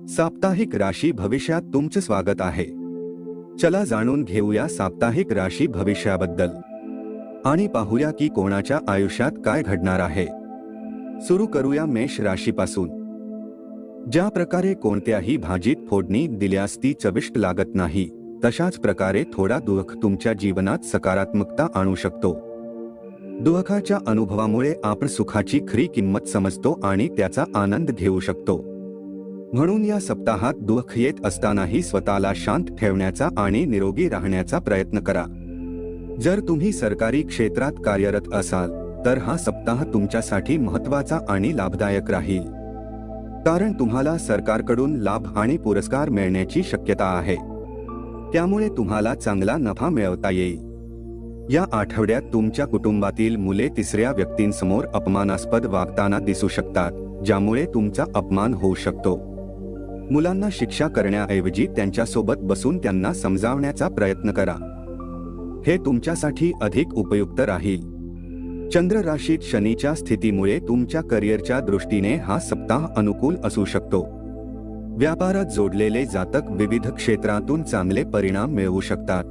साप्ताहिक राशी भविष्यात तुमचे स्वागत आहे। चला जाणून घेऊया साप्ताहिक राशी भविष्याबद्दल आणि पाहूया की कोणाच्या आयुष्यात काय घडणार आहे। सुरू करूया मेष राशीपासून। ज्या प्रकारे कोणत्याही भाजीत फोडणी दिल्यास ती चविष्ट लागत नाही, तशाच प्रकारे थोडा दुःख तुमच्या जीवनात सकारात्मकता आणू शकतो। दुःखाच्या अनुभवामुळे आपण सुखाची खरी किंमत समजतो आणि त्याचा आनंद घेऊ शकतो। म्हणून या सप्ताहात दुःख येत असतानाही स्वतःला शांत ठेवण्याचा आणि निरोगी राहण्याचा प्रयत्न करा। जर तुम्ही सरकारी क्षेत्रात कार्यरत असाल तर हा सप्ताह तुमच्यासाठी महत्त्वाचा आणि लाभदायक राहील, कारण तुम्हाला सरकारकडून लाभ आणि पुरस्कार मिळण्याची शक्यता आहे। त्यामुळे तुम्हाला चांगला नफा मिळवता येईल। या आठवड्यात तुमच्या कुटुंबातील मुले तिसऱ्या व्यक्तींसमोर अपमानास्पद वागताना दिसू शकतात, ज्यामुळे तुमचा अपमान होऊ शकतो। मुलांना शिक्षा करण्याऐवजी त्यांच्यासोबत बसून त्यांना समजावण्याचा प्रयत्न करा, हे तुमच्यासाठी अधिक उपयुक्त राहील। चंद्र राशीत शनीच्या स्थितीमुळे तुमच्या करिअरच्या दृष्टीने हा सप्ताह अनुकूल असू शकतो। व्यापारात जोडलेले जातक विविध क्षेत्रातून चांगले परिणाम मिळवू शकतात।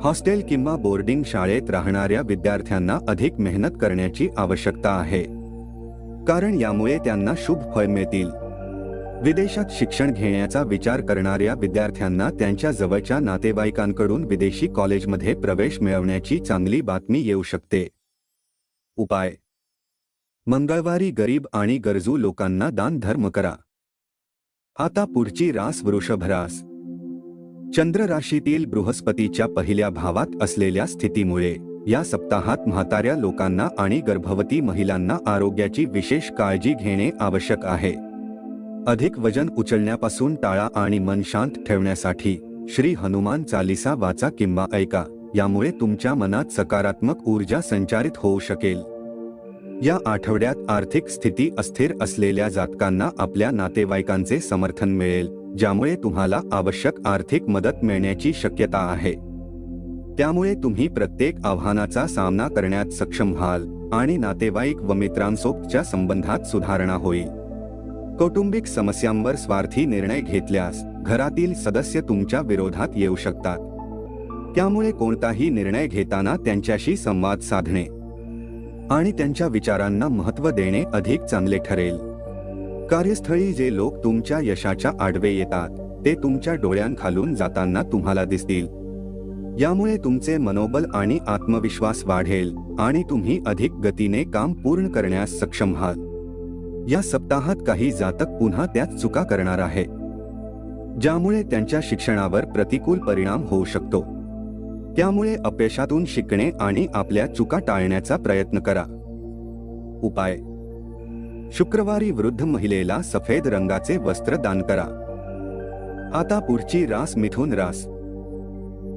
हॉस्टेल किंवा बोर्डिंग शाळेत राहणाऱ्या विद्यार्थ्यांना अधिक मेहनत करण्याची आवश्यकता आहे, कारण यामुळे त्यांना शुभ फळ मिळतील। विदेशात शिक्षण घेण्याचा विचार करणाऱ्या विद्यार्थ्यांना त्यांच्या जवळच्या नातेवाईकांकडून विदेशी कॉलेजमध्ये प्रवेश मिळवण्याची चांगली बातमी येऊ शकते। उपाय: मंगळवारी गरीब आणि गरजू लोकांना दान धर्म करा। आता पुढची रास वृषभ रास। चंद्र राशीतील बृहस्पतीच्या पहिल्या भावात असलेल्या स्थितीमुळे या सप्ताहात म्हाताऱ्या लोकांना आणि गर्भवती महिलांना आरोग्याची विशेष काळजी घेणे आवश्यक आहे। अधिक वजन उचलण्यापासून टाळा आणि मन शांत ठेवण्यासाठी श्री हनुमान चालीसा वाचा किंवा ऐका, यामुळे तुमच्या मनात सकारात्मक ऊर्जा संचारित होऊ शकेल। या आठवड्यात आर्थिक स्थिती अस्थिर असलेल्या जातकांना आपल्या नातेवाईकांचे समर्थन मिळेल, ज्यामुळे तुम्हाला आवश्यक आर्थिक मदत मिळण्याची शक्यता आहे। त्यामुळे तुम्ही प्रत्येक आव्हानाचा सामना करण्यात सक्षम व्हाल आणि नातेवाईक व मित्रांसोबतच्या संबंधात सुधारणा होईल। कौटुंबिक समस्यांवर स्वार्थी निर्णय घेतल्यास घरातील सदस्य तुमच्या विरोधात येऊ शकतात। त्यामुळे कोणताही निर्णय घेताना त्यांच्याशी संवाद साधणे आणि त्यांच्या विचारांना महत्त्व देणे अधिक चांगले ठरेल। कार्यस्थळी जे लोक तुमच्या यशाच्या आडवे येतात ते तुमच्या डोळ्यांखालून जाताना तुम्हाला दिसतील। यामुळे तुमचे मनोबल आणि आत्मविश्वास वाढेल आणि तुम्ही अधिक गतीने काम पूर्ण करण्यास सक्षम व्हाल। या सप्ताहात काही जातक पुन्हा त्याच चुका करणार आहे, ज्यामुळे त्यांच्या शिक्षणावर प्रतिकूल परिणाम होऊ शकतो। त्यामुळे अपयशातून शिकणे आणि आपल्या चुका टाळण्याचा प्रयत्न करा। उपाय: शुक्रवारी वृद्ध महिलेला सफेद रंगाचे वस्त्र दान करा। आता पुढची रास मिथुन रास।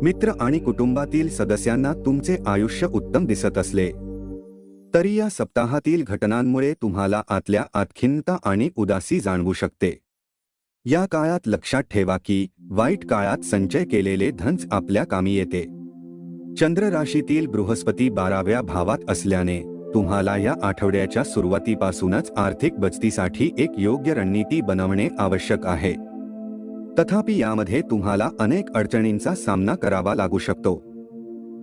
मित्र आणि कुटुंबातील सदस्यांना तुमचे आयुष्य उत्तम दिसत असले तरी या सप्ताहातील घटनांमुळे तुम्हाला आतल्या आत खिन्नता आणि उदासी जाणवू शकते। या काळात लक्षात ठेवा की वाईट काळात संचय केलेले धन आपल्या कामी येते। चंद्र राशीतील बृहस्पती 12व्या भावात असल्याने तुम्हाला या आठवड्याच्या सुरुवातीपासूनच आर्थिक बचतीसाठी एक योग्य रणनीती बनवणे आवश्यक आहे। तथापि यामध्ये तुम्हाला अनेक अडचणींचा सामना करावा लागू शकतो।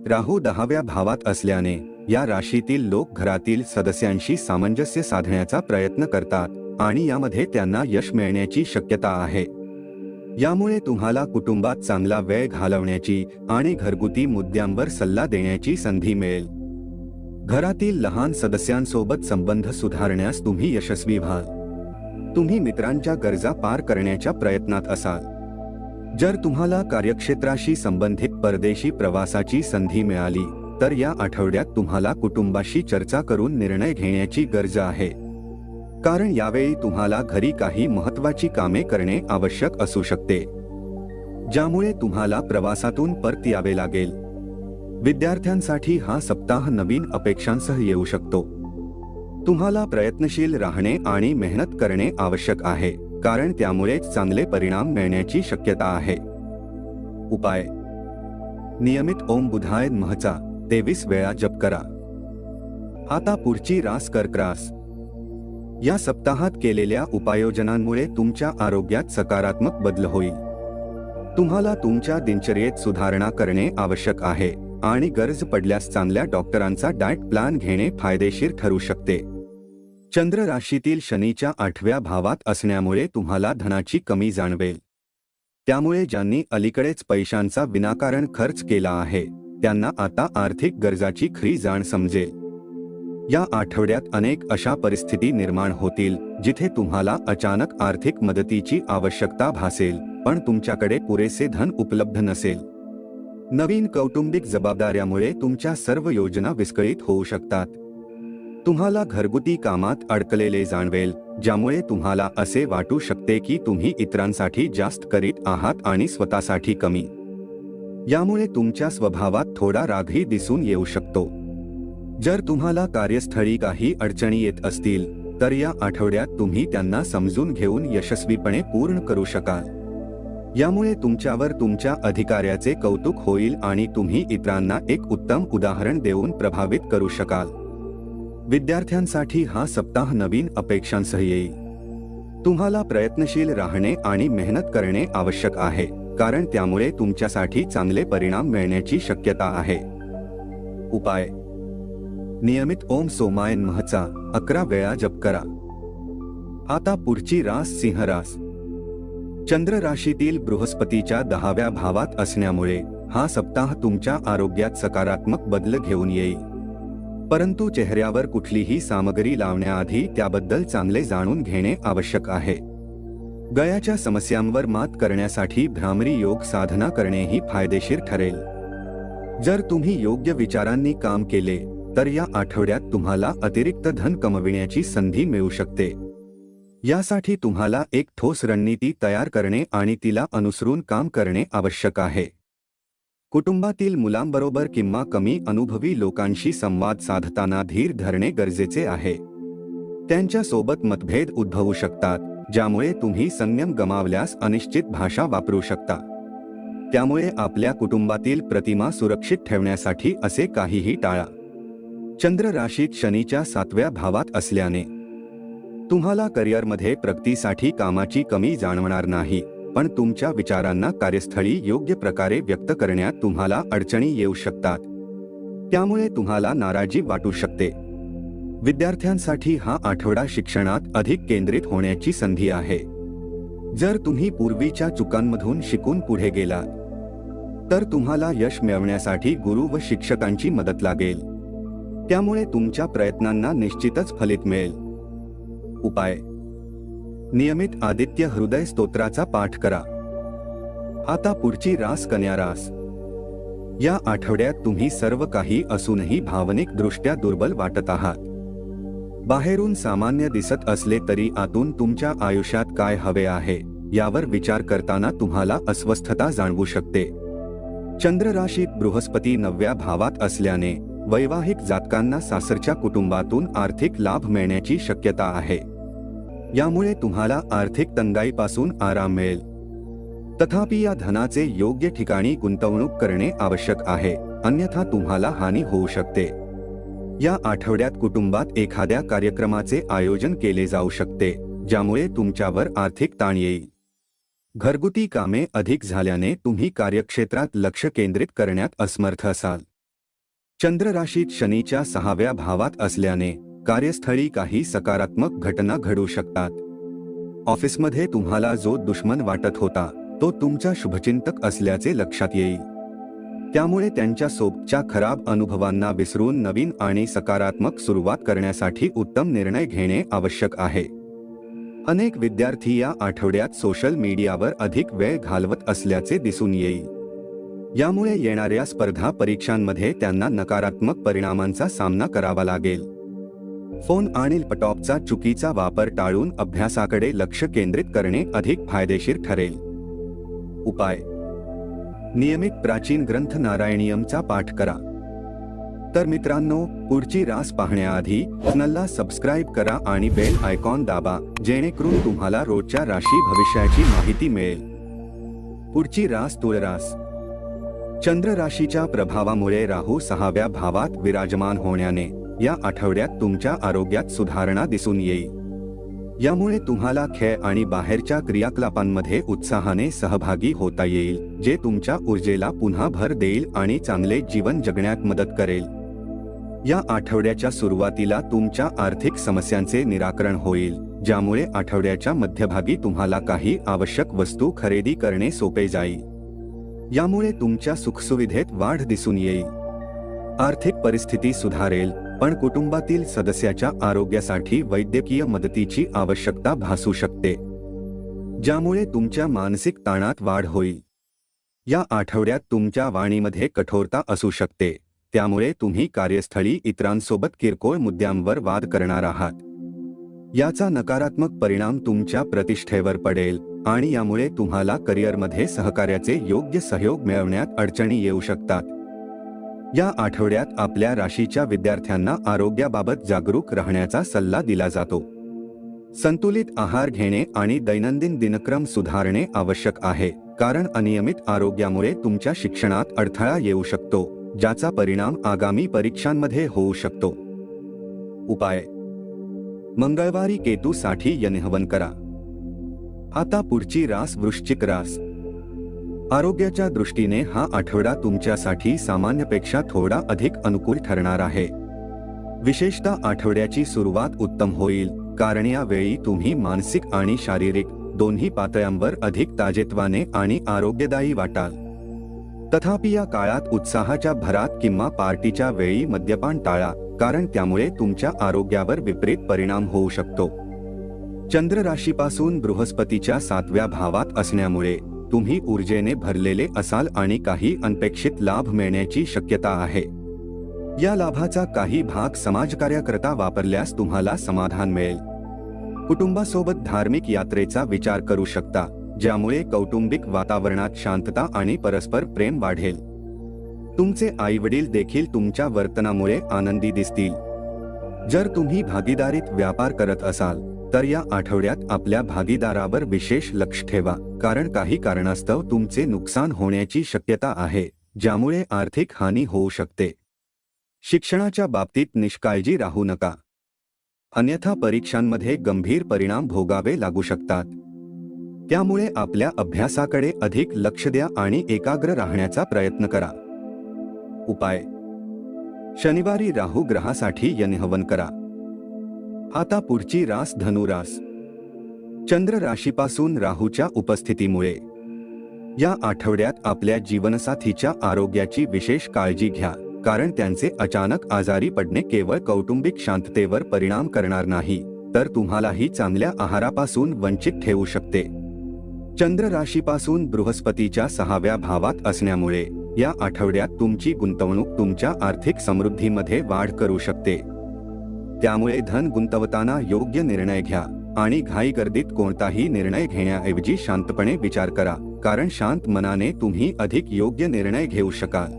राहू 10व्या भावात असल्याने या राशीतील लोक घरातील सदस्यांशी सामंजस्य साधण्याचा प्रयत्न करतात आणि यामध्ये त्यांना यश मिळण्याची शक्यता आहे। यामुळे तुम्हाला कुटुंबात चांगला वेळ घालवण्याची आणि घरगुती मुद्द्यांवर सल्ला देण्याची संधी मिळेल। घरातील लहान सदस्यांसोबत संबंध सुधारण्यास तुम्ही यशस्वी व्हाल। तुम्ही मित्रांच्या गरजा पार करण्याच्या प्रयत्नात असाल। जर तुम्हाला कार्यक्षेत्राशी संबंधित परदेशी प्रवासाची संधी मिळाली तर या आठवड्यात तुम्हाला कुटुंबाशी चर्चा करून निर्णय घेण्याची गरज आहे, कारण यावेळी तुम्हाला घरी काही महत्त्वाची कामे करणे आवश्यक असू शकते, ज्यामुळे तुम्हाला प्रवासातून परत यावे लागेल। विद्यार्थ्यांसाठी हा सप्ताह नवीन अपेक्षांसह येऊ शकतो। तुम्हाला प्रयत्नशील राहणे आणि मेहनत करणे आवश्यक आहे, कारण त्यामुळेच चांगले परिणाम मिळण्याची शक्यता आहे। उपाय: नियमित ओम बुधाय नमःचा 23 वेळा जप करा। आता पुढची रास कर्क रास। या सप्ताहात केलेल्या उपाययोजनांमुळे तुमच्या आरोग्यात सकारात्मक बदल होईल. तुम्हाला तुमच्या दिनचर्येत सुधारणा करणे आवश्यक आहे आणि गरज पडल्यास चांगल्या डॉक्टरांचा डाएट प्लॅन घेणे फायदेशीर ठरू शकते. चंद्र राशीतील शनीच्या 8व्या भावात असण्यामुळे तुम्हाला धनाची कमी जाणवेल. त्यामुळे ज्यांनी अलीकडेच पैशांचा विनाकारण खर्च केला आहे त्यांना आता आर्थिक गरजाची खरी जाण समजेल. या आठवड्यात अनेक अशा परिस्थिती निर्माण होतील जिथे तुम्हाला अचानक आर्थिक मदतीची आवश्यकता भासेल, पण तुमच्याकडे पुरेसे धन उपलब्ध नसेल. नवीन कौटुंबिक जबाबदाऱ्यामुळे तुमच्या सर्व योजना विस्कळीत होऊ शकतात. तुम्हाला घरगुती कामात अडकलेले जाणवेल, ज्यामुळे तुम्हाला असे वाटू शकते की तुम्ही इतरांसाठी जास्त करीत आहात आणि स्वतःसाठी कमी. यामुळे तुमच्या स्वभावात थोडा रागही दिसून येऊ शकतो. जर तुम्हाला कार्यस्थळी काही अडचणी येत असतील तर या आठवड्यात तुम्ही त्यांना समजून घेऊन यशस्वीपणे पूर्ण करू शकाल. यामुळे तुमच्यावर तुमच्या अधिकाऱ्याचे कौतुक होईल आणि तुम्ही इतरांना एक उत्तम उदाहरण देऊन प्रभावित करू शकाल. विद्यार्थ्यांसाठी हा सप्ताह नवीन अपेक्षांसह येईल. तुम्हाला प्रयत्नशील राहणे आणि मेहनत करणे आवश्यक आहे, कारण त्यामुळे तुमच्यासाठी चांगले परिणाम मिळण्याची शक्यता आहे. उपाय: नियमित ओम सोमाय नमःचा 11 वेळा जप करा. आता पुढची रास सिंह रास. चंद्र राशीतील बृहस्पतीच्या 10व्या भावात असण्यामुळे हा सप्ताह तुमच्या आरोग्यात सकारात्मक बदल घेऊन येईल. परंतु चेहऱ्यावर कुठलीही सामग्री लावण्याआधी त्याबद्दल चांगले जाणून घेणे आवश्यक आहे. गळ्याच्या समस्यांवर मात करण्यासाठी भ्रामरी योग साधना करणेही फायदेशीर ठरेल. जर तुम्ही योग्य विचारांनी काम केले तर या आठवड्यात तुम्हाला अतिरिक्त धन कमविण्याची संधी मिळू शकते. यासाठी तुम्हाला एक ठोस रणनीती तयार करणे आणि तिला अनुसरून काम करणे आवश्यक आहे. कुटुंबातील मुलांबरोबर किंवा कमी अनुभवी लोकांशी संवाद साधताना धीर धरणे गरजेचे आहे. त्यांच्या सोबत मतभेद उद्भवू शकतात, ज्यामुळे तुम्ही संयम गमावल्यास अनिश्चित भाषा वापरू शकता. त्यामुळे आपल्या कुटुंबातील प्रतिमा सुरक्षित ठेवण्यासाठी असे काहीही टाळा. चंद्र राशीत शनीच्या 7व्या भावात असल्याने तुम्हाला करिअरमध्ये प्रगतीसाठी कामाची कमी जाणवणार नाही, पण तुमच्या विचारांना कार्यस्थळी योग्य प्रकारे व्यक्त करण्यात तुम्हाला अडचणी येऊ शकतात. त्यामुळे तुम्हाला नाराजी वाटू शकते. विद्यार्थ्यांसाठी हा आठवडा शिक्षणात अधिक केंद्रित होण्याची संधी आहे. जर तुम्ही पूर्वीच्या चुकांमधून शिकून पुढे गेलात तर तुम्हाला यश मिळवण्यासाठी गुरु व शिक्षकांची मदत लागेल. त्यामुळे तुमच्या प्रयत्नांना निश्चितच फलित मिळेल. उपाय: नियमित आदित्य हृदय स्तोत्राचा पाठ करा. आता पुढची रास कन्या रास. या आठवड्यात तुम्ही सर्व काही असूनही भावनिक दृष्ट्या दुर्बल वाटत आहात. बाहेरून सामान्य दिसत असले तरी आतून तुमच्या आयुष्यात काय हवे आहे यावर विचार करताना तुम्हाला अस्वस्थता जाणवू शकते. चंद्र राशीत बृहस्पती 9व्या भावात असल्याने वैवाहिक जातकांना सासरच्या कुटुंबातून आर्थिक लाभ मिळण्याची शक्यता आहे. यामुळे तुम्हाला आर्थिक तंगाईपासून आराम मिळेल. तथापि या धनाचे योग्य ठिकाणी गुंतवणूक करणे आवश्यक आहे, अन्यथा तुम्हाला हानी होऊ शकते. या आठवड्यात कुटुंबात एखाद्या कार्यक्रमाचे आयोजन केले जाऊ शकते, ज्यामुळे तुमच्यावर आर्थिक ताण येईल. घरगुती कामे अधिक झाल्याने तुम्ही कार्यक्षेत्रात लक्ष केंद्रित करण्यात असमर्थ असाल. चंद्र राशीत शनीच्या 6व्या भावात असल्याने कार्यस्थळी काही सकारात्मक घटना घडू शकतात. ऑफिसमध्ये तुम्हाला जो दुश्मन वाटत होता तो तुमचा शुभचिंतक असल्याचे लक्षात येईल. त्यामुळे त्यांच्या सोबतच्या खराब अनुभवांना विसरून नवीन आणि सकारात्मक सुरुवात करण्यासाठी उत्तम निर्णय घेणे आवश्यक आहे. अनेक विद्यार्थी या आठवड्यात सोशल मीडियावर अधिक वेळ घालवत असल्याचे दिसून येईल. यामुळे येणाऱ्या स्पर्धा परीक्षांमध्ये त्यांना नकारात्मक परिणामांचा सामना करावा लागेल. फोन आणि लॅपटॉपचा चुकीचा वापर टाळून अभ्यासाकडे लक्ष केंद्रित करणे अधिक फायदेशीर ठरेल. उपाय: नियमित प्राचीन ग्रंथ नारायणीयमचा पाठ करा. तर मित्रांनो, पुढची रास पाहण्याआधी चॅनलला सबस्क्राइब करा आणि बेल आयकॉन दाबा, जेणेकरून तुम्हाला रोजच्या राशी भविष्याची माहिती मिळेल. पुढची रास तुळ रास. चंद्र राशीच्या प्रभावामुळे राहू 6व्या भावात विराजमान होण्याने या आठवड्यात तुमच्या आरोग्यात सुधारणा दिसून येईल. यामुळे तुम्हाला खेळ आणि बाहेरच्या क्रियाकलापांमध्ये उत्साहाने सहभागी होता येईल, जे तुमच्या ऊर्जेला पुन्हा भर देईल आणि चांगले जीवन जगण्यात मदत करेल. या आठवड्याच्या सुरुवातीला तुमच्या आर्थिक समस्यांचे निराकरण होईल, ज्यामुळे आठवड्याच्या मध्यभागी तुम्हाला काही आवश्यक वस्तू खरेदी करणे सोपे जाईल. यामुळे तुमच्या सुखसुविधेत वाढ दिसून येईल. आर्थिक परिस्थिती सुधारेल, पण कुटुंबातील सदस्याच्या आरोग्यासाठी वैद्यकीय मदतीची आवश्यकता भासू शकते, ज्यामुळे तुमच्या मानसिक ताणात वाढ होईल. या आठवड्यात तुमच्या वाणीमध्ये कठोरता असू शकते, त्यामुळे तुम्ही कार्यस्थळी इतरांसोबत किरकोळ मुद्द्यांवर वाद करणार आहात. याचा नकारात्मक परिणाम तुमच्या प्रतिष्ठेवर पडेल आणि यामुळे तुम्हाला करिअरमध्ये सहकार्याचे योग्य सहयोग मिळवण्यात अडचणी येऊ शकतात. या आठवड्यात आपल्या राशीच्या विद्यार्थ्यांना आरोग्याबाबत जागरूक राहण्याचा सल्ला दिला जातो. संतुलित आहार घेणे आणि दैनंदिन दिनक्रम सुधारणे आवश्यक आहे, कारण अनियमित आरोग्यामुळे तुमच्या शिक्षणात अडथळा येऊ शकतो, ज्याचा परिणाम आगामी परीक्षांमध्ये होऊ शकतो. उपाय: मंगळवारी केतूसाठी यज्ञहवन करा. आता पुढची रास वृश्चिक रास. आरोग्याच्या दृष्टीने हा आठवडा तुमच्यासाठी सामान्यपेक्षा थोडा अधिक अनुकूल ठरणार आहे. विशेषतः आठवड्याची सुरुवात उत्तम होईल, कारण या वेळी तुम्ही मानसिक आणि शारीरिक दोन्ही पातळ्यांवर अधिक ताजेतवाने आणि आरोग्यदायी वाटाल. तथापि या काळात उत्साहाच्या भरात किंवा पार्टीच्या वेळी मद्यपान टाळा, कारण त्यामुळे तुमच्या आरोग्यावर विपरीत परिणाम होऊ शकतो. चंद्र राशीपासून बृहस्पतीच्या 7व्या भावात असण्यामुळे तुम्ही ऊर्जेने भरलेले असाल आणि काही अनपेक्षित लाभ मिळण्याची शक्यता आहे. या लाभाचा काही भाग समाजकार्याकरता वापरल्यास तुम्हाला समाधान मिळेल. कुटुंबासोबत धार्मिक यात्रेचा विचार करू शकता, ज्यामुळे कौटुंबिक वातावरणात शांतता आणि परस्पर प्रेम वाढेल. तुमचे आईवडील देखील तुमच्या वर्तनामुळे आनंदी दिसतील. जर तुम्ही भागीदारीत व्यापार करत असाल तर या आठवड्यात आपल्या भागीदारावर विशेष लक्ष ठेवा, कारण काही कारणास्तव तुमचे नुकसान होण्याची शक्यता आहे, ज्यामुळे आर्थिक हानी होऊ शकते. शिक्षणाच्या बाबतीत निष्काळजी राहू नका, अन्यथा परीक्षांमध्ये गंभीर परिणाम भोगावे लागू शकतात. त्यामुळे आपल्या अभ्यासाकडे अधिक लक्ष द्या आणि एकाग्र राहण्याचा प्रयत्न करा. उपाय: शनिवारी राहू ग्रहासाठी यज्ञहवन करा. आता पुढची रास धनुरास. चंद्र राशीपासून राहूच्या उपस्थितीमुळे या आठवड्यात आपल्या जीवनसाथीच्या आरोग्याची विशेष काळजी घ्या, कारण त्यांचे अचानक आजारी पडणे केवळ कौटुंबिक शांततेवर परिणाम करणार नाही, तर तुम्हालाही चांगल्या आहारापासून वंचित ठेवू शकते. चंद्र राशीपासून बृहस्पतीच्या 6व्या भावात असण्यामुळे या आठवड्यात तुमची गुंतवणूक तुमच्या आर्थिक समृद्धीमध्ये वाढ करू शकते. त्यामुळे धन गुंतवताना योग्य निर्णय घ्या आणि घाईगर्दीत कोणताही निर्णय घेण्याऐवजी शांतपणे विचार करा, कारण शांत मनाने तुम्ही अधिक योग्य निर्णय घेऊ शकाल.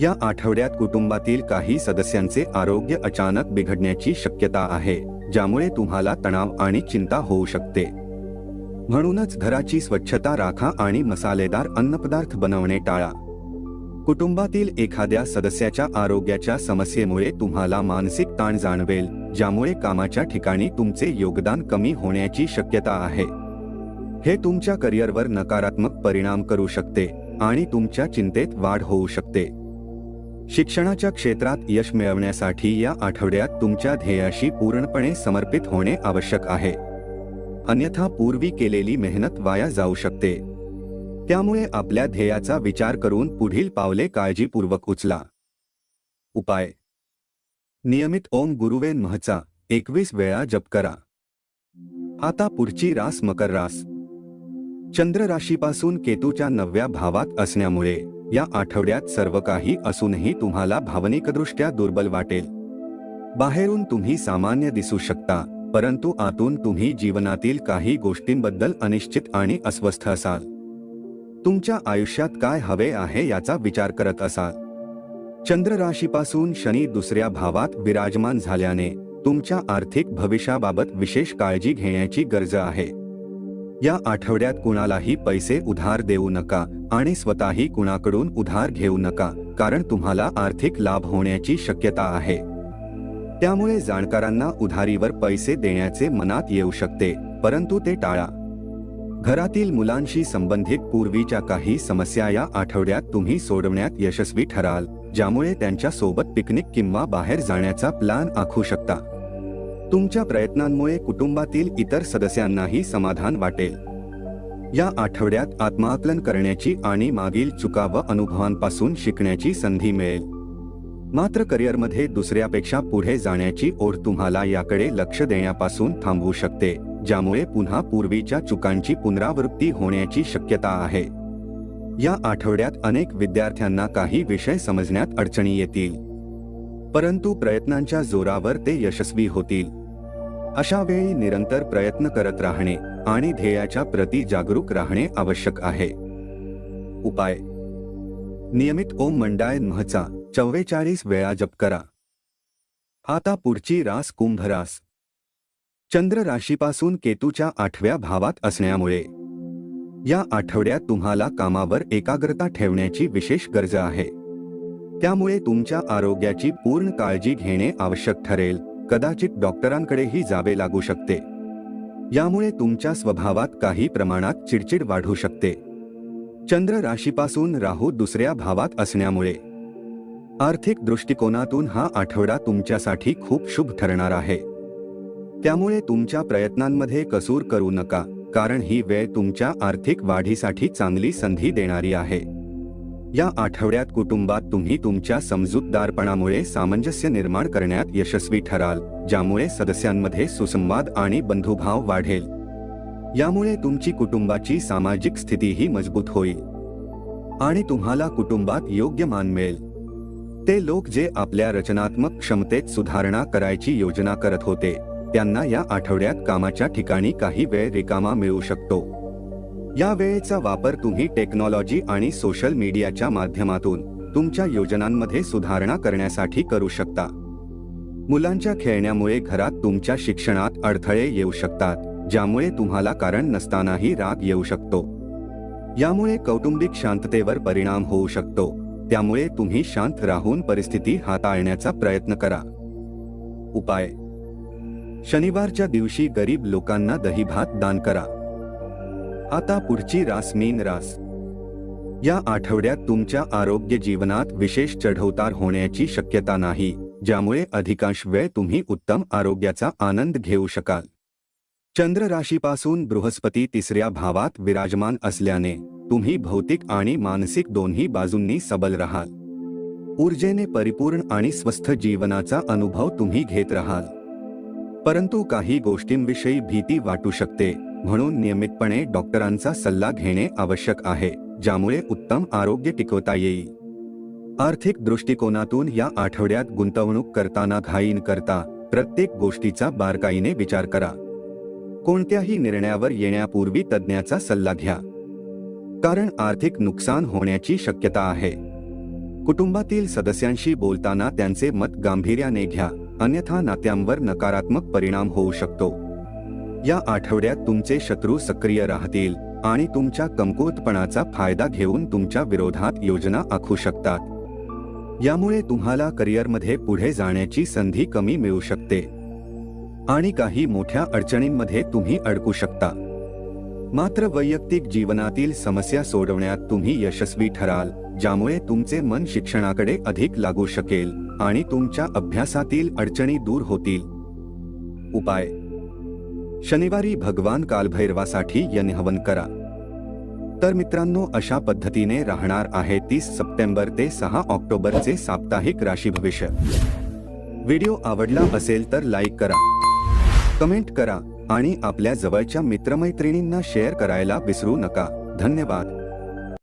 या आठवड्यात कुटुंबातील काही सदस्यांचे आरोग्य अचानक बिघडण्याची शक्यता आहे, ज्यामुळे तुम्हाला तणाव आणि चिंता होऊ शकते. म्हणूनच घराची स्वच्छता राखा आणि मसालेदार अन्नपदार्थ बनवणे टाळा. कुटुंबातील एखाद्या सदस्याच्या आरोग्याच्या समस्येमुळे तुम्हाला मानसिक ताण जाणवेल, ज्यामुळे कामाच्या ठिकाणी तुमचे योगदान कमी होण्याची शक्यता आहे. हे तुमच्या करिअरवर नकारात्मक परिणाम करू शकते आणि तुमच्या चिंतेत वाढ होऊ शकते. शिक्षणाच्या क्षेत्रात यश मिळवण्यासाठी या आठवड्यात तुमच्या ध्येयाशी पूर्णपणे समर्पित होणे आवश्यक आहे, अन्यथा पूर्वी केलेली मेहनत वाया जाऊ शकते. त्यामुळे आपल्या ध्येयाचा विचार करून पुढील पावले काळजीपूर्वक उचला. उपाय: नियमित ओम गुरुवे नमःचा 21 वेळा जप करा. आता पुढची रास मकर रास. चंद्र राशीपासून केतूच्या 9व्या भावात असण्यामुळे या आठवड्यात सर्व काही असूनही तुम्हाला भावनिकदृष्ट्या दुर्बल वाटेल. बाहेरून तुम्ही सामान्य दिसू शकता, परंतु आतून तुम्ही जीवनातील काही गोष्टींबद्दल अनिश्चित आणि अस्वस्थ असाल. तुमच्या आयुष्यात काय हवे आहे याचा विचार करत असाल. चंद्र राशीपासून शनी 2ऱ्या भावात विराजमान झाल्याने तुमच्या आर्थिक भविष्याबाबत विशेष काळजी घेण्याची गरज आहे. या आठवड्यात कुणालाही पैसे उधार देऊ नका आणि स्वतःही कुणाकडून उधार घेऊ नका, कारण तुम्हाला आर्थिक लाभ होण्याची शक्यता आहे. त्यामुळे जाणकारांना उधारीवर पैसे देण्याचे मनात येऊ शकते, परंतु ते टाळा. घरातील मुलांशी संबंधित पूर्वीच्या काही समस्या या आठवड्यात तुम्ही सोडवण्यात यशस्वी ठराल, ज्यामुळे त्यांच्या सोबत पिकनिक किंवा बाहेर जाण्याचा प्लॅन आखू शकता. तुमच्या प्रयत्नांमुळे कुटुंबातील इतर सदस्यांनाही समाधान वाटेल. या आठवड्यात आत्माकलन करण्याची आणि मागील चुका व अनुभवांपासून शिकण्याची संधी मिळेल. मात्र करिअरमध्ये दुसऱ्यापेक्षा पुढे जाण्याची ओढ तुम्हाला याकडे लक्ष देण्यापासून थांबवू शकते, ज्यामुळे पुन्हा पूर्वीच्या चुकांची पुनरावृत्ती होण्याची शक्यता आहे. या आठवड्यात अनेक विद्यार्थ्यांना काही विषय समजण्यात अडचणी येतील, परंतु प्रयत्नांच्या जोरावर ते यशस्वी होतील. अशा वेळी निरंतर प्रयत्न करत राहणे आणि ध्येयाच्या प्रती जागरूक राहणे आवश्यक आहे. उपाय: नियमित ओम मंडाय नमःचा 44 वेळा जप करा. आता पुढची रास कुंभ रास. चंद्र राशीपासून केतूच्या 8व्या भावात असण्यामुळे या आठवड्यात तुम्हाला कामावर एकाग्रता ठेवण्याची विशेष गरज आहे. त्यामुळे तुमच्या आरोग्याची पूर्ण काळजी घेणे आवश्यक ठरेल. कदाचित डॉक्टरांकडेही जावे लागू शकते. यामुळे तुमच्या स्वभावात काही प्रमाणात चिडचिड वाढू शकते. चंद्र राशीपासून राहू दुसऱ्या भावात असण्यामुळे आर्थिक दृष्टिकोनातून हा आठवडा तुमच्यासाठी खूप शुभ ठरणार आहे. त्यामुळे तुमच्या प्रयत्नांमध्ये कसूर करू नका, कारण ही वेळ तुमच्या आर्थिक वाढीसाठी चांगली संधी देणारी आहे. या आठवड्यात कुटुंबात तुम्ही तुमच्या समजूतदारपणामुळे सामंजस्य निर्माण करण्यात यशस्वी ठराल, ज्यामुळे सदस्यांमध्ये सुसंवाद आणि बंधुभाव वाढेल. यामुळे तुमची कुटुंबाची सामाजिक स्थितीही मजबूत होईल आणि तुम्हाला कुटुंबात योग्य मान मिळेल. ते लोक जे आपल्या रचनात्मक क्षमतेत सुधारणा करायची योजना करत होते, त्यांना या आठवड्यात कामाच्या ठिकाणी काही वेळ रिकामा मिळू शकतो. या वेळेचा वापर तुम्ही टेक्नॉलॉजी आणि सोशल मीडियाच्या माध्यमातून तुमच्या योजनांमध्ये सुधारणा करण्यासाठी करू शकता. मुलांच्या खेळण्यामुळे घरात तुमच्या शिक्षणात अडथळे येऊ शकतात, ज्यामुळे तुम्हाला कारण नसतानाही राग येऊ शकतो. यामुळे कौटुंबिक शांततेवर परिणाम होऊ शकतो. त्यामुळे तुम्ही शांत राहून परिस्थिती हाताळण्याचा प्रयत्न करा. उपाय: शनिवारच्या दिवशी गरीब लोकांना दही-भात दान करा. आता पुढची रास मीन रास. या आठवड्यात तुमच्या आरोग्य जीवनात विशेष चढउतार होण्याची शक्यता नाही, ज्यामुळे अधिकांश वेळ तुम्ही उत्तम आरोग्याचा आनंद घेऊ शकाल. चंद्र राशीपासून बृहस्पती 3ऱ्या भावात विराजमान असल्याने तुम्ही भौतिक आणि मानसिक दोन्ही बाजूंनी सबल राहाल. ऊर्जेने परिपूर्ण आणि स्वस्थ जीवनाचा अनुभव तुम्ही घेत राहाल. परंतु काही गोष्टींविषयी भीती वाटू शकते, म्हणून नियमितपणे डॉक्टरांचा सल्ला घेणे आवश्यक आहे, ज्यामुळे उत्तम आरोग्य टिकवता येईल. आर्थिक दृष्टिकोनातून या आठवड्यात गुंतवणूक करताना घाई न करता प्रत्येक गोष्टीचा बारकाईने विचार करा. कोणत्याही निर्णयावर येण्यापूर्वी तज्ज्ञाचा सल्ला घ्या, कारण आर्थिक नुकसान होण्याची शक्यता आहे. कुटुंबातील सदस्यांशी बोलताना त्यांचे मत गांभीर्याने घ्या, अन्यथा नात्यांवर नकारात्मक परिणाम होऊ शकतो. या आठवड्यात तुमचे शत्रू सक्रिय राहतील आणि तुमच्या कमकुवतपणाचा फायदा घेऊन तुमच्या विरोधात योजना आखू शकतात. यामुळे तुम्हाला करिअरमध्ये पुढे जाण्याची संधी कमी मिळू शकते आणि काही मोठ्या अडचणींमध्ये तुम्ही अडकू शकता. मात्र वैयक्तिक जीवनातील समस्या सोडवण्यात तुम्ही यशस्वी ठराल, ज्यामुळे तुमचे मन शिक्षणाकडे अधिक लागू शकेल आणि तुमच्या अभ्यासातील अडचणी दूर होतील. उपाय: शनिवारी भगवान कालभैरवासाठी यज्ञ हवन करा. तर मित्रांनो, अशा पद्धतीने राहणार आहे 30 सप्टेंबर ते 6 ऑक्टोबरचे साप्ताहिक राशी भविष्य. व्हिडिओ आवडला असेल तर लाईक करा, कमेंट करा आणि आपल्या जवळच्या मित्रमैत्रिणींना शेअर करायला विसरू नका. धन्यवाद.